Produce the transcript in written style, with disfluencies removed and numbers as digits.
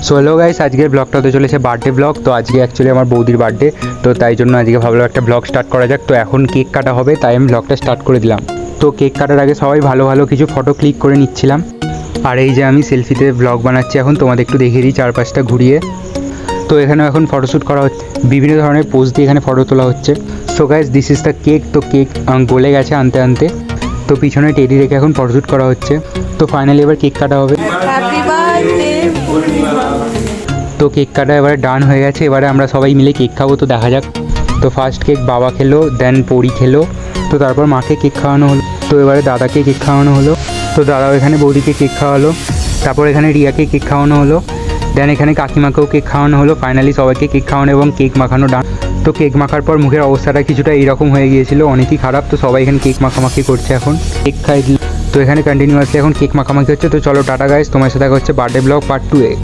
So hello guys, আজকের ব্লগটা হতে চলেছে বার্থডে ব্লগ। তো আজকে অ্যাকচুয়ালি আমার বৌদির বার্থডে, তো তাই জন্য আজকে ভাবলাম একটা ব্লগ স্টার্ট করা যাক। তো এখন কেক কাটা হবে, তাই আমি ব্লগটা স্টার্ট করে দিলাম। তো কেক কাটার আগে সবাই ভালো ভালো কিছু ফটো ক্লিক করে নিচ্ছিলাম। আর এই যে আমি সেলফিতে ব্লগ বানাচ্ছি এখন, তোমাদের একটু দেখিয়ে দিই চারপাশটা ঘুরিয়ে। তো এখানেও এখন ফটোশ্যুট করা হচ্ছে, বিভিন্ন ধরনের পোজ দিয়ে এখানে ফটো তোলা হচ্ছে। So guys, this is the cake. তো কেক গলে গেছে আনতে আনতে, তো পিছনে টেডি রেখে এখন ফটোশ্যুট করা হচ্ছে। তো ফাইনালি এবার কেক কাটা হবে। তো কেক কাটা এবারে ডান হয়ে গেছে, এবারে আমরা সবাই মিলে কেক খাবো। তো দেখা যাক। তো ফার্স্ট কেক বাবা খেলো, দেন পরি খেলো, তো তারপর মাকে কেক খাওয়ানো হলো। তো এবারে দাদাকে কেক খাওয়ানো হলো। তো দাদাও এখানে বৌদিকে কেক খাওয়ালো। তারপর এখানে রিয়াকে কেক খাওয়ানো হলো। দেন এখানে কাকিমাকেও কেক খাওয়ানো হলো। ফাইনালি সবাইকে কেক খাওয়ানো এবং কেক মাখানো ডান। তো কেক মাখার পর মুখের অবস্থাটা কিছুটা এইরকম হয়ে গিয়েছিল, অনেকই খারাপ। তো সবাই এখানে কেক মাখামাখি করছে, এখন কেক খাই দিল। তো এখানে কন্টিনিউয়াসলি এখন কেক মাখামাখি হচ্ছে। তো চলো টাটা গাইস, তোমার সাথে দেখা হচ্ছে বার্থডে ব্লগ পার্ট 2 এ।